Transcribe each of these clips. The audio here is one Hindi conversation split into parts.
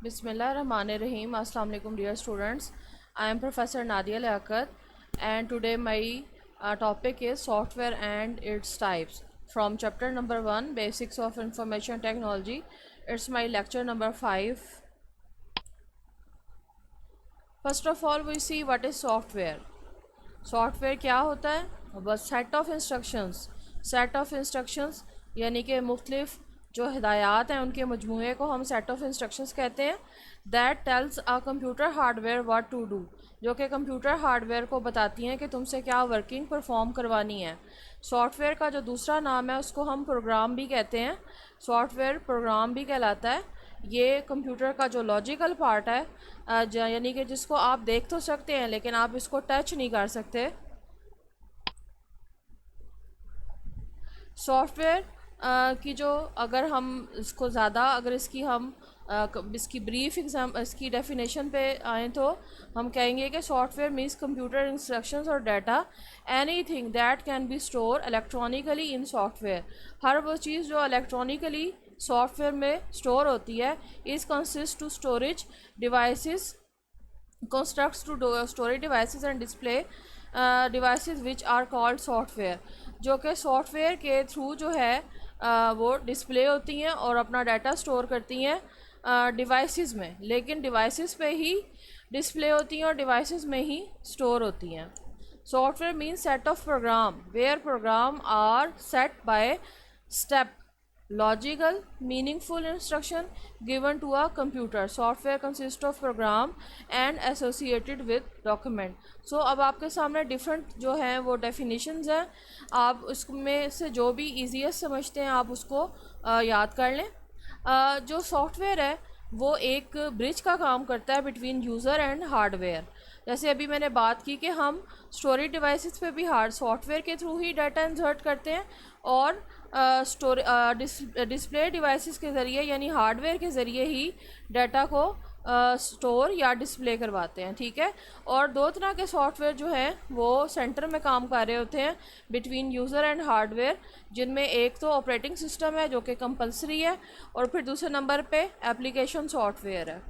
Bismillahirrahmanirrahim. Assalamu alaikum dear students. I am Professor Nadia Liaquat and today my topic is software and its types from chapter number 1 Basics of Information Technology. It's my lecture number 5. First of all we see what is software. Software क्या होता है? बस सेट ऑफ इंस्ट्रक्शंस यानी कि मुख्तलिफ जो हिदायत हैं उनके मजमूए को हम सेट ऑफ इंस्ट्रक्शंस कहते हैं। That tells a computer hardware what to do, जो कि कंप्यूटर हार्डवेयर को बताती हैं कि तुमसे क्या वर्किंग परफॉर्म करवानी है। सॉफ्टवेयर का जो दूसरा नाम है उसको हम प्रोग्राम भी कहते हैं। सॉफ्टवेयर प्रोग्राम भी कहलाता है। ये कंप्यूटर का जो लॉजिकल पार्ट है यानी कि जिसको आप देख तो सकते हैं लेकिन आप इसको टच नहीं कर सकते। सॉफ्टवेयर की जो अगर हम इसको ज़्यादा अगर इसकी हम इसकी ब्रीफ इसकी डेफिनेशन पे आए तो हम कहेंगे कि सॉफ्टवेयर मीन्स कंप्यूटर इंस्ट्रक्शंस और data anything that can be store electronically in software. हर वो चीज़ जो इलेक्ट्रॉनिकली सॉफ्टवेयर में स्टोर होती है is consist to storage devices constructs to storage devices and display devices which are called software, जो कि सॉफ्टवेयर के थ्रू जो है वो डिस्प्ले होती हैं और अपना डाटा स्टोर करती हैं डिवाइसेस में, लेकिन डिवाइसेस पे ही डिस्प्ले होती हैं और डिवाइसेस में ही स्टोर होती हैं। Software means set of program where program are set by step logical meaningful instruction given to a computer. Software consists of program and associated with document. So अब आपके सामने different जो हैं वो definitions हैं, आप उसमें से जो भी easiest समझते हैं आप उसको याद कर लें। जो सॉफ्टवेयर है वो एक ब्रिज का काम करता है बिटवीन यूज़र एंड हार्डवेयर। जैसे अभी मैंने बात की कि हम स्टोरेज डिवाइसेस पे भी सॉफ्टवेयर के थ्रू ही डाटा इंसर्ट करते हैं और डिस्प्ले डिवाइसेस के ज़रिए यानी हार्डवेयर के ज़रिए ही डाटा को स्टोर या डिस्प्ले करवाते हैं। ठीक है, और दो तरह के सॉफ्टवेयर जो हैं वो सेंटर में काम कर रहे होते हैं बिटवीन यूज़र एंड हार्डवेयर, जिनमें एक तो ऑपरेटिंग सिस्टम है जो कि कंपलसरी है और फिर दूसरे नंबर पे एप्लीकेशन सॉफ्टवेयर है।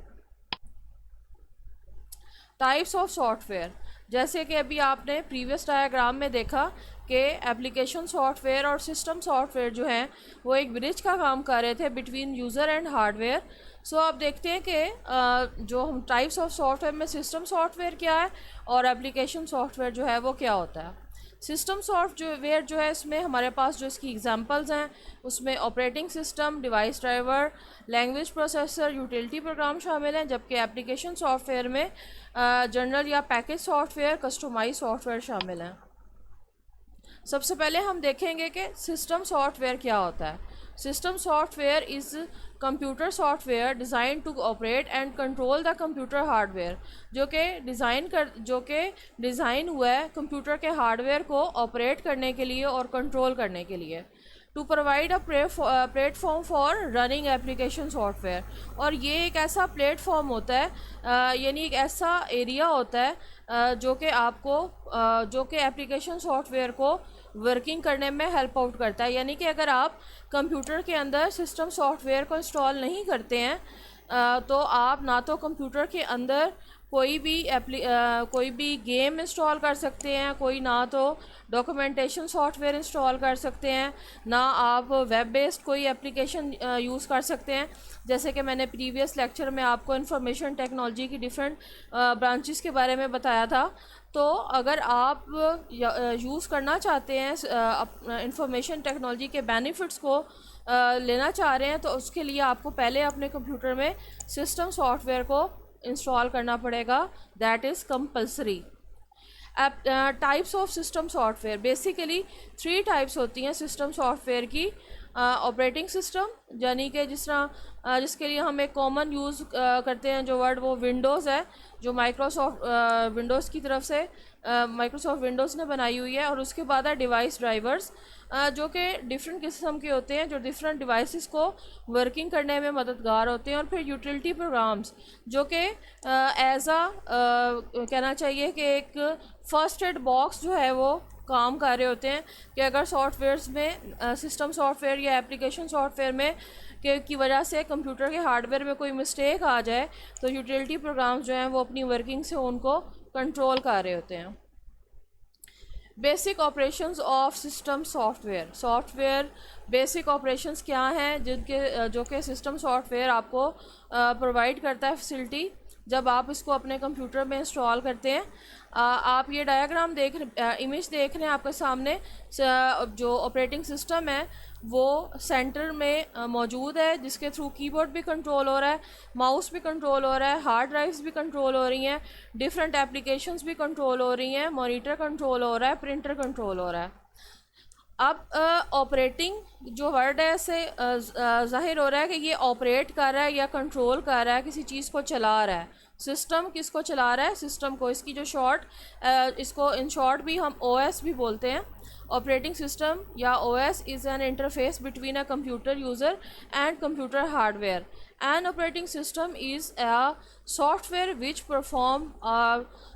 टाइप्स ऑफ सॉफ्टवेयर, जैसे कि अभी आपने प्रीवियस डायग्राम में देखा कि एप्लीकेशन सॉफ्टवेयर और सिस्टम सॉफ्टवेयर जो हैं वो एक ब्रिज का काम कर रहे थे बिटवीन यूज़र एंड हार्डवेयर। सो आप देखते हैं कि जो हम टाइप्स ऑफ सॉफ्टवेयर में सिस्टम सॉफ्टवेयर क्या है और एप्लीकेशन सॉफ्टवेयर जो है वो क्या होता है। सिस्टम सॉफ्टवेयर जो है इसमें हमारे पास जो इसकी एग्जांपल्स हैं उसमें operating system, device driver, language processor, utility programme शामिल हैं, जबकि एप्लीकेशन सॉफ्टवेयर में जनरल या पैकेज सॉफ्टवेयर, कस्टमाइज सॉफ्टवेयर शामिल हैं। सबसे पहले हम देखेंगे कि सिस्टम सॉफ्टवेयर क्या होता है। System software is computer software design to operate and control the computer hardware, जो कि डिज़ाइन हुआ है कंप्यूटर के हार्डवेयर को ऑपरेट करने के लिए और कंट्रोल करने के लिए। To provide a platform for running application software, और ये एक ऐसा प्लेटफॉर्म होता है यानी एक ऐसा एरिया होता है जो कि एप्लीकेशन सॉफ्टवेयर को वर्किंग करने में हेल्प आउट करता है। यानी कि अगर आप कंप्यूटर के अंदर सिस्टम सॉफ्टवेयर को इंस्टॉल नहीं करते हैं तो आप ना तो कंप्यूटर के अंदर कोई भी गेम इंस्टॉल कर सकते हैं, कोई ना तो डॉक्यूमेंटेशन सॉफ्टवेयर इंस्टॉल कर सकते हैं, ना आप वेब बेस्ड कोई एप्लीकेशन यूज़ कर सकते हैं। जैसे कि मैंने प्रीवियस लेक्चर में आपको इंफॉर्मेशन टेक्नोलॉजी की डिफरेंट ब्रांचेस के बारे में बताया था। तो अगर आप यूज़ करना चाहते हैं इंफॉर्मेशन टेक्नोलॉजी के बेनिफिट्स को लेना चाह रहे हैं तो उसके लिए आपको पहले अपने कंप्यूटर में सिस्टम सॉफ्टवेयर को इंस्टॉल करना पड़ेगा, that is compulsory. Types of system software, basically 3 types होती हैं सिस्टम सॉफ्टवेयर की। ऑपरेटिंग सिस्टम यानी कि जिसके लिए हम एक कॉमन यूज़ करते हैं जो वर्ड वो विंडोज़ है, जो माइक्रोसॉफ्ट विंडोज़ की तरफ से माइक्रोसॉफ्ट विंडोज़ ने बनाई हुई है। और उसके बाद है डिवाइस ड्राइवर्स जो कि डिफरेंट किस्म के होते हैं जो डिफरेंट डिवाइसेस को वर्किंग करने में मददगार होते हैं। और फिर यूटिलिटी प्रोग्राम्स जो कि कहना चाहिए कि एक फर्स्ट एड बॉक्स जो है वो काम कर रहे होते हैं कि अगर सॉफ्टवेयर्स में सिस्टम सॉफ्टवेयर या एप्लीकेशन सॉफ्टवेयर में की वजह से कंप्यूटर के हार्डवेयर में कोई मिस्टेक आ जाए तो यूटिलिटी प्रोग्राम्स जो हैं वो अपनी वर्किंग से उनको कंट्रोल कर रहे होते हैं। Basic operations of system software basic operations क्या हैं जिनके जो कि सिस्टम सॉफ्टवेयर आपको प्रोवाइड करता है फैसिलिटी जब आप इसको अपने कंप्यूटर में इंस्टॉल करते हैं। आप ये डायग्राम इमेज देख रहे हैं आपके सामने। जो ऑपरेटिंग सिस्टम है वो सेंटर में मौजूद है, जिसके थ्रू कीबोर्ड भी कंट्रोल हो रहा है, माउस भी कंट्रोल हो रहा है, हार्ड ड्राइव्स भी कंट्रोल हो रही हैं, डिफरेंट एप्लीकेशंस भी कंट्रोल हो रही हैं, मॉनिटर कंट्रोल हो रहा है, प्रिंटर कंट्रोल हो रहा है। अब ऑपरेटिंग जो वर्ड है इससे ज़ाहिर हो रहा है कि ये ऑपरेट कर रहा है या कंट्रोल कर रहा है, किसी चीज़ को चला रहा है। सिस्टम किसको चला रहा है? सिस्टम को। इसकी जो इसको इन शॉर्ट भी हम ओएस भी बोलते हैं। ऑपरेटिंग सिस्टम या OS is an interface between a computer user and computer hardware. An operating system is a software which perform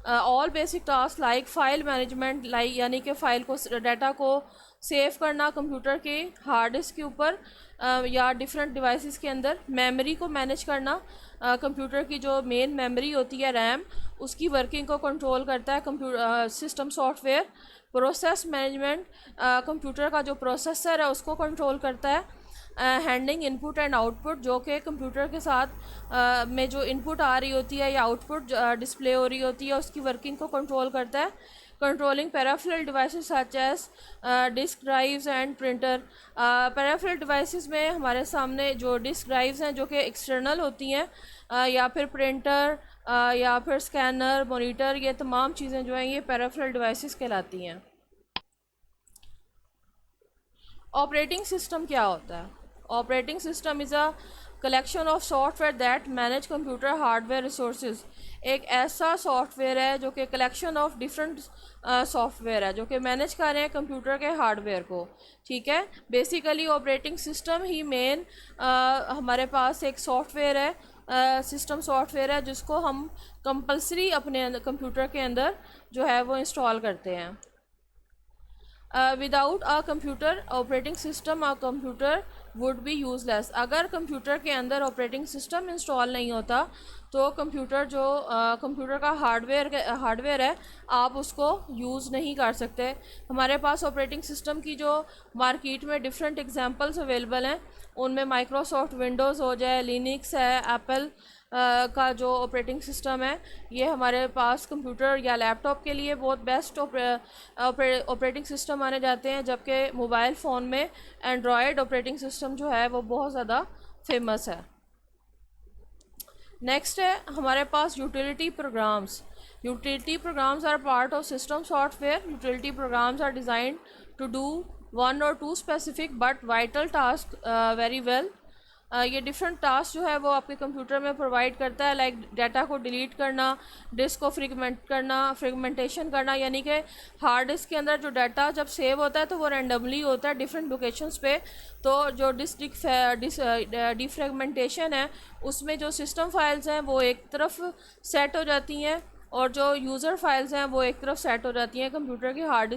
all basic task like file management, यानी कि फ़ाइल को डाटा को सेव करना कंप्यूटर के हार्ड डिस्क के ऊपर या डिफरेंट डिवाइसेस के अंदर, मेमोरी को मैनेज करना, कंप्यूटर की जो मेन मेमोरी होती है रैम, उसकी वर्किंग को कंट्रोल करता है computer system software. Process management, computer का जो प्रोसेसर है उसको कंट्रोल करता है। हैंडलिंग इनपुट एंड आउटपुट, जो कि कंप्यूटर के साथ में जो इनपुट आ रही होती है या आउटपुट डिस्प्ले हो रही होती है उसकी वर्किंग को कंट्रोल करता है। Controlling peripheral devices such as disk drives and printer. Peripheral devices में हमारे सामने जो डिस्क ड्राइव्स हैं जो कि एक्सटर्नल होती हैं, या फिर प्रिंटर या फिर स्कैनर, मॉनिटर, ये तमाम चीज़ें जो हैं ये पेराफेरल डिवाइसेस कहलाती हैं। ऑपरेटिंग सिस्टम क्या होता है? Operating system is a collection of software that manage computer hardware resources. एक ऐसा सॉफ्टवेयर है जो कि कलेक्शन ऑफ डिफरेंट सॉफ्टवेयर है जो कि मैनेज कर रहे हैं कंप्यूटर के हार्डवेयर को। ठीक है, बेसिकली ऑपरेटिंग सिस्टम ही मेन हमारे पास एक सॉफ्टवेयर है, सिस्टम सॉफ्टवेयर है जिसको हम कंपलसरी अपने कंप्यूटर के अंदर जो है वो इंस्टॉल करते हैं। Without a computer operating system a computer would be useless. अगर कंप्यूटर के अंदर ऑपरेटिंग सिस्टम इंस्टॉल नहीं होता तो कंप्यूटर का हार्डवेयर है आप उसको यूज़ नहीं कर सकते। हमारे पास ऑपरेटिंग सिस्टम की जो मार्केट में डिफरेंट एग्जांपल्स अवेलेबल हैं उनमें माइक्रोसॉफ्ट विंडोज़ हो जाए, लिनक्स है, एप्पल का जो ऑपरेटिंग सिस्टम है ये हमारे पास कंप्यूटर या लैपटॉप के लिए बहुत बेस्ट ऑपरेटिंग सिस्टम माने जाते हैं, जबकि मोबाइल फ़ोन में एंड्रॉयड ऑपरेटिंग सिस्टम जो है वो बहुत ज़्यादा फेमस है। नेक्स्ट है हमारे पास utility programs. Utility programs are part of system software. Utility programs are designed to do one or two specific but vital task very well. ये डिफरेंट टास्क जो है वो आपके कंप्यूटर में प्रोवाइड करता है, लाइक डाटा को डिलीट करना, डिस्क को फ्रेगमेंटेशन करना, यानी कि हार्ड डिस्क के अंदर जो डाटा जब सेव होता है तो वो रैंडमली होता है डिफरेंट लोकेशंस पे। तो जो डिफ्रेगमेंटेशन है उसमें जो सिस्टम फाइल्स हैं वो एक तरफ सेट हो जाती हैं और जो यूज़र फाइल्स हैं वो एक तरफ सेट हो जाती हैं कंप्यूटर की हार्ड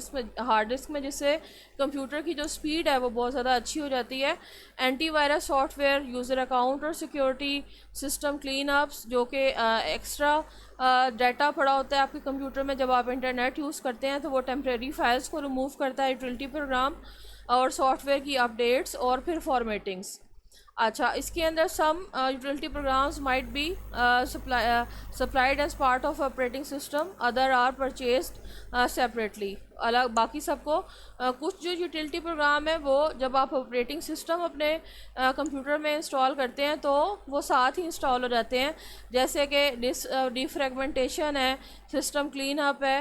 डिस्क में, जिससे कंप्यूटर की जो स्पीड है वो बहुत ज़्यादा अच्छी हो जाती है। एंटीवायरस सॉफ्टवेयर, यूज़र अकाउंट और सिक्योरिटी सिस्टम क्लीन अप्स, जो कि एक्स्ट्रा डाटा पड़ा होता है आपके कंप्यूटर में जब आप इंटरनेट यूज़ करते हैं तो वो टेम्प्रेरी फाइल्स को रिमूव करता है यूटिलिटी प्रोग्राम, और सॉफ्टवेयर की अपडेट्स और फिर फॉर्मेटिंग्स। अच्छा, इसके अंदर some utility programs might be supplied as part of operating system, other are purchased separately. अलग बाकी सबको कुछ जो यूटिलिटी प्रोग्राम है वो जब आप ऑपरेटिंग सिस्टम अपने कंप्यूटर में इंस्टॉल करते हैं तो वो साथ ही इंस्टॉल हो जाते हैं, जैसे कि डिफ्रेगमेंटेशन है, सिस्टम क्लीन अप है,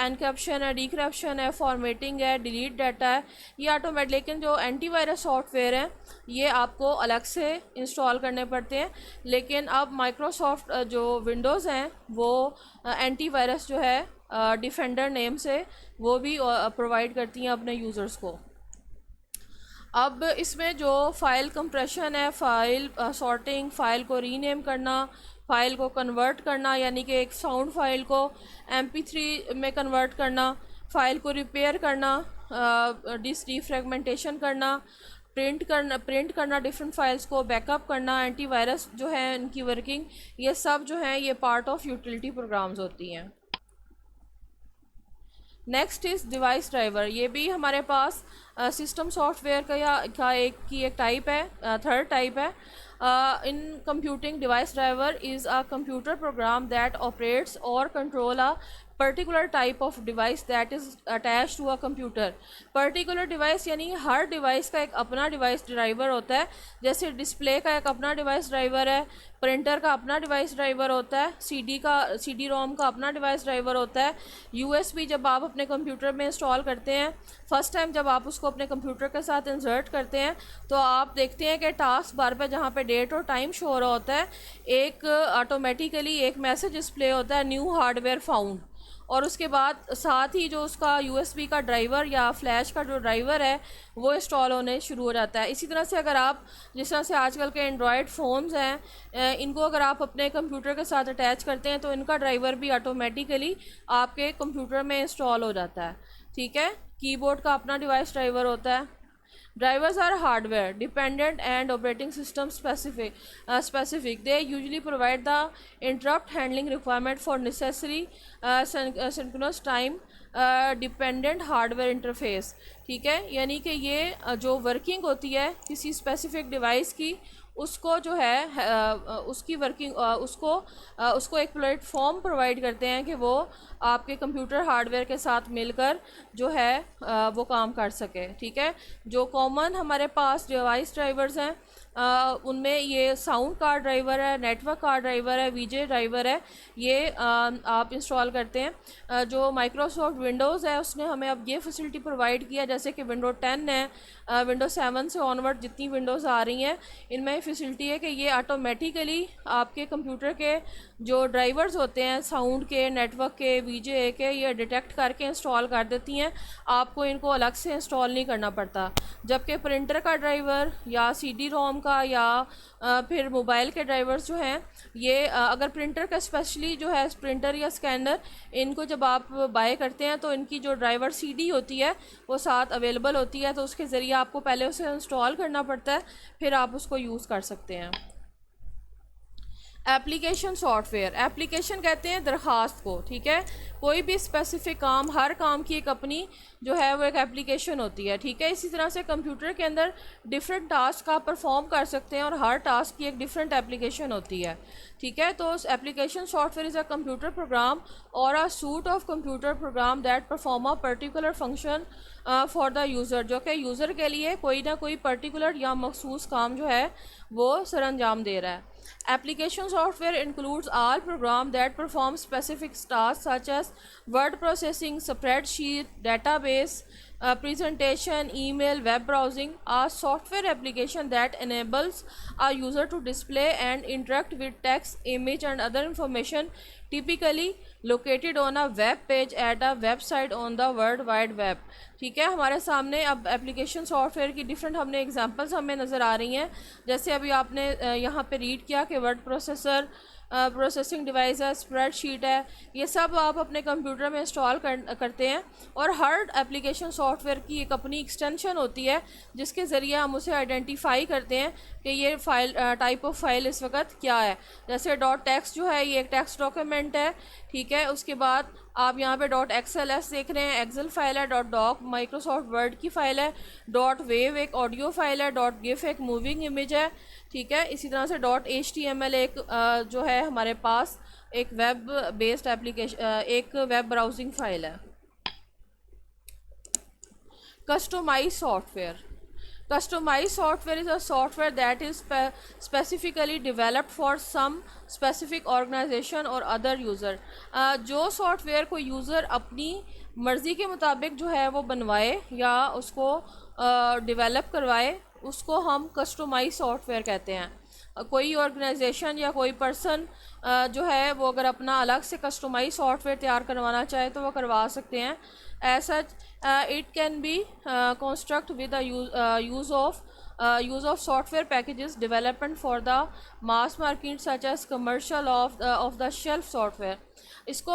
एनक्रप्शन है, डिक्रप्शन है, फॉर्मेटिंग है, डिलीट डाटा है, ये ऑटोमेटिक। लेकिन जो एंटीवायरस सॉफ्टवेयर हैं ये आपको अलग से इंस्टॉल करने पड़ते हैं। लेकिन अब माइक्रोसॉफ्ट जो विंडोज़ हैं वो एंटीवायरस जो है डिफेंडर नेम से वो भी प्रोवाइड करती हैं अपने यूज़र्स को। अब इसमें जो फ़ाइल कंप्रेशन है, फ़ाइल सॉर्टिंग, फ़ाइल को रीनेम करना, फ़ाइल को कन्वर्ट करना, यानी कि एक साउंड फाइल को MP3 में कन्वर्ट करना, फ़ाइल को रिपेयर करना, डिफ्रेगमेंटेशन करना, प्रिंट करना डिफरेंट फाइल्स को, बैकअप करना, एंटीवायरस जो है इनकी वर्किंग, ये सब जो है ये पार्ट ऑफ यूटिलिटी प्रोग्राम्स होती हैं। Next is device driver. ये भी हमारे पास सिस्टम सॉफ्टवेयर का एक टाइप है, थर्ड टाइप है। In computing device driver is a computer program that operates or control a particular type of device that is attach to a computer. Particular device यानी हर डिवाइस का एक अपना डिवाइस ड्राइवर होता है। जैसे डिस्प्ले का एक अपना डिवाइस ड्राइवर है, प्रिंटर का अपना डिवाइस ड्राइवर होता है, CD रोम का अपना डिवाइस ड्राइवर होता है। USB जब आप अपने कंप्यूटर में इंस्टॉल करते हैं, फर्स्ट टाइम जब आप उसको अपने कंप्यूटर के साथ इंसर्ट करते हैं, तो आप देखते हैं कि टास्क बार पे जहाँ पे डेट और टाइम शो हो रहा होता है, एक ऑटोमेटिकली एक मैसेज डिस्प्ले होता है, न्यू हार्डवेयर फाउंड। और उसके बाद साथ ही जो उसका USB का ड्राइवर या फ्लैश का जो ड्राइवर है वो इंस्टॉल होने शुरू हो जाता है। इसी तरह से अगर आप, जिस तरह से आजकल के एंड्रॉयड फ़ोन्स हैं, इनको अगर आप अपने कंप्यूटर के साथ अटैच करते हैं तो इनका ड्राइवर भी ऑटोमेटिकली आपके कंप्यूटर में इंस्टॉल हो जाता है। ठीक है, कीबोर्ड का अपना डिवाइस ड्राइवर होता है। Drivers are hardware dependent and operating system specific. They usually provide the interrupt handling requirement for necessary synchronous time dependent hardware interface. ठीक है, यानी कि ये जो वर्किंग होती है किसी स्पेसिफिक डिवाइस की, उसको जो है उसकी वर्किंग उसको एक प्लेटफॉर्म प्रोवाइड करते हैं कि वो आपके कंप्यूटर हार्डवेयर के साथ मिलकर जो है वो काम कर सके। ठीक है, जो कॉमन हमारे पास डिवाइस ड्राइवर्स हैं उनमें ये साउंड कार्ड ड्राइवर है, नेटवर्क कार्ड ड्राइवर है, VJ ड्राइवर है, ये आप इंस्टॉल करते हैं। जो माइक्रोसॉफ्ट विंडोज़ है उसने हमें अब ये फैसिलिटी प्रोवाइड किया, जैसे कि विंडो 10 है, विंडो 7 से ऑनवर्ड जितनी विंडोज़ आ रही हैं इनमें फैसिलिटी है कि ये ऑटोमेटिकली आपके कंप्यूटर के जो ड्राइवर्स होते हैं साउंड के, नेटवर्क के, VJ के, ये डिटेक्ट करके इंस्टॉल कर देती हैं, आपको इनको अलग से इंस्टॉल नहीं करना पड़ता। जबकि प्रिंटर का ड्राइवर या CD रोम का या फिर मोबाइल के ड्राइवर्स जो हैं ये अगर प्रिंटर का स्पेशली जो है प्रिंटर या स्कैनर, इनको जब आप बाय करते हैं तो इनकी जो ड्राइवर CD होती है वो साथ अवेलेबल होती है, तो उसके ज़रिए आपको पहले उसे इंस्टॉल करना पड़ता है, फिर आप उसको यूज़ कर सकते हैं। एप्लीकेशन सॉफ्टवेयर, एप्लीकेशन कहते हैं दरख्वास्त को। ठीक है, कोई भी स्पेसिफिक काम, हर काम की एक अपनी जो है वो एक एप्लीकेशन होती है। ठीक है, इसी तरह से कंप्यूटर के अंदर डिफरेंट टास्क आप परफॉर्म कर सकते हैं और हर टास्क की एक डिफरेंट एप्लीकेशन होती है। ठीक है, तो application software is a computer program or a suite of computer program that perform a particular function for the user, जो कि यूज़र के लिए कोई ना कोई पर्टिकुलर या मखसूस काम जो है वो सरअंजाम दे रहा है। Application software includes all program that perform specific tasks such as word processing, spreadsheet, database, presentation, email, web browsing. A software application that enables a user to display and interact with text, image and other information typically located on a web page at a website on the World Wide Web. ठीक है, हमारे सामने अब एप्लीकेशन सॉफ्टवेयर की डिफरेंट हमने एग्जांपल्स हमें नज़र आ रही हैं। जैसे अभी आपने यहाँ पे रीड किया कि वर्ड प्रोसेसर, प्रोसेसिंग डिवाइस है, स्प्रेडशीट है, ये सब आप अपने कंप्यूटर में इंस्टॉल करते हैं और हर एप्लीकेशन सॉफ्टवेयर की एक अपनी एक्सटेंशन होती है जिसके ज़रिए हम उसे आइडेंटिफाई करते हैं कि ये फाइल टाइप ऑफ फाइल इस वक्त क्या है। जैसे .text जो है ये एक टेक्स्ट डॉक्यूमेंट है। ठीक है, उसके बाद आप यहाँ पे .xls देख रहे हैं, एक्सेल फाइल है, .doc माइक्रोसॉफ्ट वर्ड की फ़ाइल है, .wav एक ऑडियो फाइल है, .gif एक मूविंग इमेज है। ठीक है, इसी तरह से .html एक जो है हमारे पास एक वेब बेस्ड एप्लीकेशन, एक वेब ब्राउजिंग फाइल है। Customize software, customized software is a software that is specifically developed for some specific organization or other user. जो सॉफ्टवेयर को यूज़र अपनी मर्ज़ी के मुताबिक जो है वो बनवाए या उसको डेवलप करवाए, उसको हम कस्टमाइज सॉफ्टवेयर कहते हैं। कोई ऑर्गेनाइजेशन या कोई पर्सन जो है वो अगर अपना अलग से कस्टमाइज सॉफ्टवेयर तैयार करवाना चाहे तो वो करवा सकते हैं। As such it can be construct with the use of use of software packages development for the mass market such as commercial of the shelf software. इसको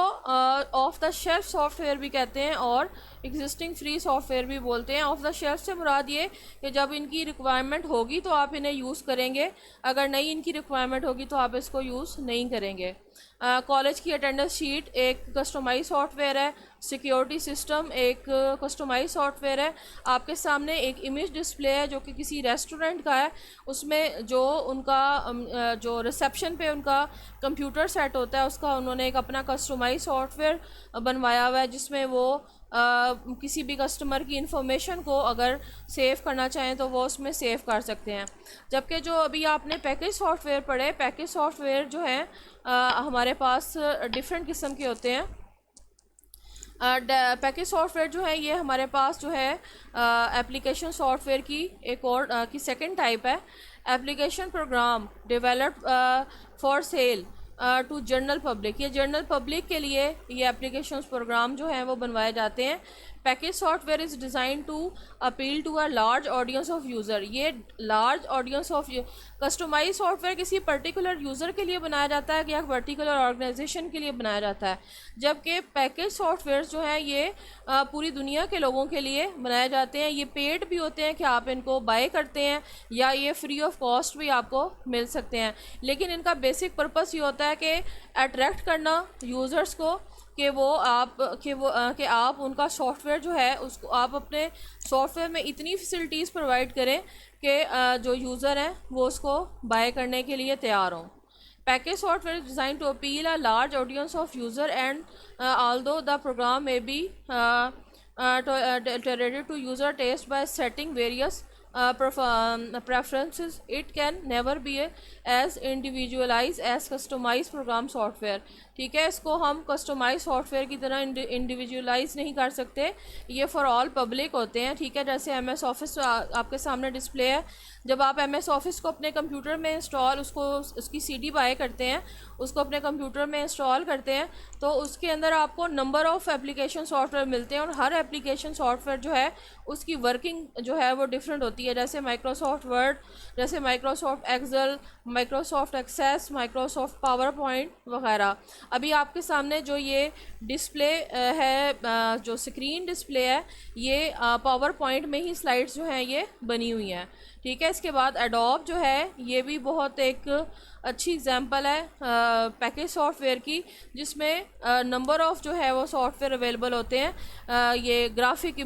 ऑफ द शेल्फ सॉफ्टवेयर भी कहते हैं और एग्जिस्टिंग फ्री सॉफ्टवेयर भी बोलते हैं. ऑफ द शेल्फ से मुराद ये कि जब इनकी रिक्वायरमेंट होगी तो आप इन्हें यूज़ करेंगे, अगर नहीं इनकी रिक्वायरमेंट होगी तो आप इसको यूज़ नहीं करेंगे. कॉलेज की अटेंडेंस शीट एक कस्टमाइज सॉफ्टवेयर है. सिक्योरिटी सिस्टम एक कस्टमाइज सॉफ्टवेयर है. आपके सामने एक इमेज डिस्प्ले है जो कि किसी रेस्टोरेंट का है. उसमें जो उनका जो रिसेप्शन पे उनका कंप्यूटर सेट होता है उसका उन्होंने एक अपना कस्टमाइज सॉफ्टवेयर बनवाया हुआ है जिसमें वो किसी भी कस्टमर की इंफॉर्मेशन को अगर सेव करना चाहें तो वो उसमें सेव कर सकते हैं. जबकि जो अभी आपने पैकेज सॉफ्टवेयर पढ़े, पैकेज सॉफ्टवेयर जो हैं हमारे पास डिफरेंट किस्म के होते हैं. पैकेज सॉफ्टवेयर जो है ये हमारे पास जो है एप्लीकेशन सॉफ्टवेयर की एक और की सेकंड टाइप है. Application program developed for sale to general public. ये जनरल पब्लिक के लिए ये एप्लीकेशंस प्रोग्राम जो हैं वो बनवाए जाते हैं. Package software is design to appeal to a large audience of user. ये large audience of customize software किसी पर्टिकुलर यूज़र के लिए बनाया जाता है या पर्टिकुलर ऑर्गेनाइजेशन के लिए बनाया जाता है, जबकि पैकेज सॉफ्टवेयर जो हैं ये पूरी दुनिया के लोगों के लिए बनाए जाते हैं. ये पेड भी होते हैं कि आप इनको बाय करते हैं या ये फ्री ऑफ कॉस्ट भी आपको मिल सकते हैं. लेकिन इनका बेसिक पर्पस ये होता है कि अट्रैक्ट करना यूज़र्स को कि आप उनका सॉफ्टवेयर जो है उसको आप अपने सॉफ्टवेयर में इतनी फैसिलिटीज़ प्रोवाइड करें कि जो यूज़र हैं वो उसको बाय करने के लिए तैयार हों. Package software is design to appeal a large audience of user and although the program may be tailored to user taste by setting various preferences. It can never be as individualized as customized program software. ठीक है, इसको हम कस्टमाइज सॉफ्टवेयर की तरह इंडिविजुअलाइज नहीं कर सकते. ये फॉर ऑल पब्लिक होते हैं. ठीक है, जैसे MS ऑफिस आपके सामने डिस्प्ले है. जब आप MS ऑफिस को अपने कंप्यूटर में इंस्टॉल उसकी CD बाय करते हैं, उसको अपने कंप्यूटर में इंस्टॉल करते हैं तो उसके अंदर आपको नंबर ऑफ़ एप्लीकेशन सॉफ्टवेयर मिलते हैं और हर एप्लीकेशन सॉफ्टवेयर जो है उसकी वर्किंग जो है वो डिफरेंट होती है. जैसे माइक्रोसॉफ्ट वर्ड, जैसे Microsoft Excel, Microsoft Access, Microsoft PowerPoint वगैरह. अभी आपके सामने जो ये डिस्प्ले है, जो स्क्रीन डिस्प्ले है, ये पावर पॉइंट में ही स्लाइड्स जो हैं ये बनी हुई हैं. ठीक है, इसके बाद एडोब जो है ये भी बहुत एक अच्छी एग्जांपल है पैकेज सॉफ्टवेयर की, जिसमें नंबर ऑफ़ जो है वो सॉफ्टवेयर अवेलेबल होते हैं. ये ग्राफिक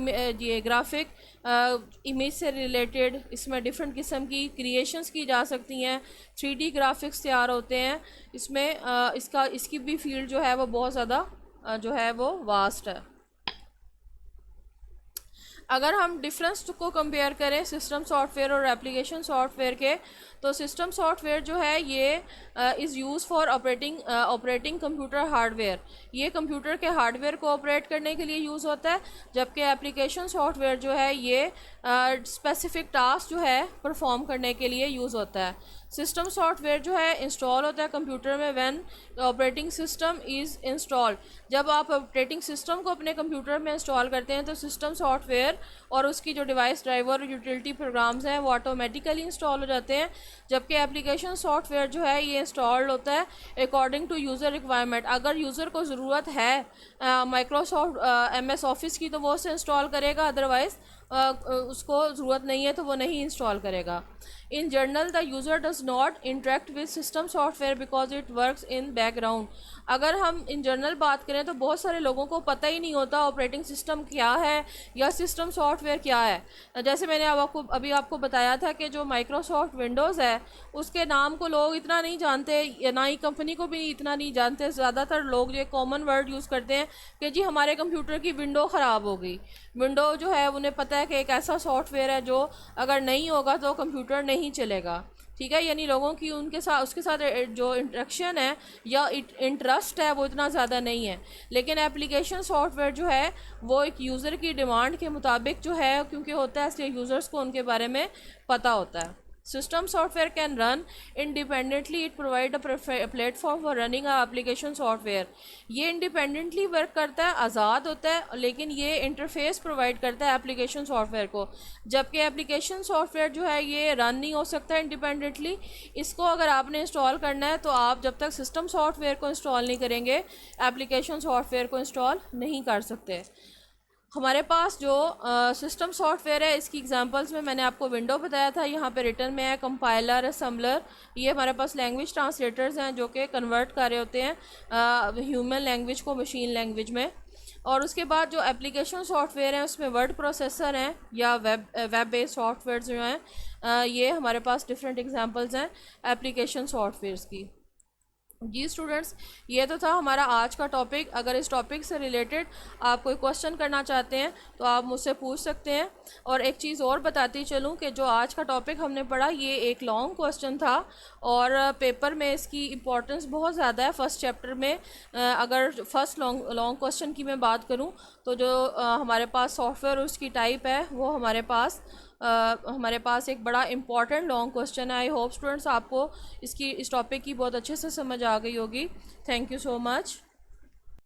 इमेज से रिलेटेड इसमें डिफरेंट किस्म की क्रिएशंस की जा सकती हैं. 3D ग्राफिक्स तैयार होते हैं इसमें. इसकी भी फील्ड जो है वो बहुत ज़्यादा जो है वो वास्ट है. अगर हम डिफरेंस को कंपेयर करें सिस्टम सॉफ्टवेयर और एप्लीकेशन सॉफ्टवेयर के, तो सिस्टम सॉफ्टवेयर जो है ये is use for operating computer hardware. ये कंप्यूटर के हार्डवेयर को ऑपरेट करने के लिए यूज़ होता है, जबकि एप्लीकेशन सॉफ्टवेयर जो है ये स्पेसिफिक टास्क जो है परफॉर्म करने के लिए यूज़ होता है. सिस्टम सॉफ्टवेयर जो है इंस्टॉल होता है कंप्यूटर में when operating system is installed. जब आप ऑपरेटिंग सिस्टम को अपने कंप्यूटर में इंस्टॉल करते हैं तो सिस्टम सॉफ्टवेयर और उसकी जो डिवाइस ड्राइवर और यूटिलिटी प्रोग्राम्स हैं वो ऑटोमेटिकली इंस्टॉल हो जाते हैं. जबकि एप्लीकेशन सॉफ्टवेयर जो है ये इंस्टॉल्ड होता है अकॉर्डिंग टू यूज़र रिक्वायरमेंट. अगर यूज़र को ज़रूरत है माइक्रोसॉफ्ट MS ऑफिस की तो वो उसे इंस्टॉल करेगा, अदरवाइज़ उसको ज़रूरत नहीं है तो वो नहीं इंस्टॉल करेगा. In general, the user does not interact with system software because it works in background. अगर हम इन जनरल बात करें तो बहुत सारे लोगों को पता ही नहीं होता ऑपरेटिंग सिस्टम क्या है या सिस्टम सॉफ्टवेयर क्या है. जैसे मैंने अभी आपको बताया था कि जो माइक्रोसॉफ्ट विंडोज़ है उसके नाम को लोग इतना नहीं जानते, या ना ही कंपनी को भी इतना नहीं जानते. ज़्यादातर लोग जो कॉमन वर्ड यूज़ करते हैं कि जी हमारे कंप्यूटर की विंडो ख़राब हो गई. विंडो जो है उन्हें पता है कि एक ऐसा सॉफ्टवेयर है जो अगर नहीं होगा तो कंप्यूटर नहीं चलेगा. ठीक है, यानी लोगों की उसके साथ जो इंटरेक्शन है या इंटरेस्ट है वो इतना ज़्यादा नहीं है. लेकिन एप्लीकेशन सॉफ्टवेयर जो है वो एक यूज़र की डिमांड के मुताबिक जो है क्योंकि होता है, इसलिए यूज़र्स को उनके बारे में पता होता है. System software can run independently. It provide a platform for running a application software. ये independently work करता है, आज़ाद होता है, लेकिन ये इंटरफेस प्रोवाइड करता है एप्लीकेशन सॉफ्टवेयर को, जबकि एप्लीकेशन सॉफ्टवेयर जो है ये रन नहीं हो सकता इंडिपेंडेंटली। इसको अगर आपने इंस्टॉल करना है तो आप जब तक सिस्टम सॉफ्टवेयर को इंस्टॉल नहीं करेंगे एप्लीकेशन सॉफ्टवेयर को इंस्टॉल नहीं कर सकते। हमारे पास जो सिस्टम सॉफ्टवेयर है इसकी एग्जांपल्स में मैंने आपको विंडो बताया था, यहाँ पे रिटर्न में है कंपाइलर, असम्बलर। ये हमारे पास लैंग्वेज ट्रांसलेटर्स हैं जो कि कन्वर्ट कर रहे होते हैं ह्यूमन लैंग्वेज को मशीन लैंग्वेज में। और उसके बाद जो एप्लीकेशन सॉफ्टवेयर हैं उसमें वर्ड प्रोसेसर हैं या वेब बेस्ड सॉफ्टवेयर जो हैं, ये हमारे पास डिफरेंट एग्जांपल्स हैं एप्लीकेशन सॉफ्टवेयर्स की। जी स्टूडेंट्स, ये तो था हमारा आज का टॉपिक। अगर इस टॉपिक से रिलेटेड आप कोई क्वेश्चन करना चाहते हैं तो आप मुझसे पूछ सकते हैं। और एक चीज़ और बताती चलूँ कि जो आज का टॉपिक हमने पढ़ा ये एक लॉन्ग क्वेश्चन था और पेपर में इसकी इम्पोर्टेंस बहुत ज़्यादा है। फर्स्ट चैप्टर में अगर फर्स्ट लॉन्ग क्वेश्चन की मैं बात करूँ तो जो हमारे पास सॉफ्टवेयर उसकी टाइप है वो हमारे पास एक बड़ा इंपॉर्टेंट लॉन्ग क्वेश्चन है। आई होप स्टूडेंट्स आपको इस टॉपिक की बहुत अच्छे से समझ आ गई होगी। Thank you so much.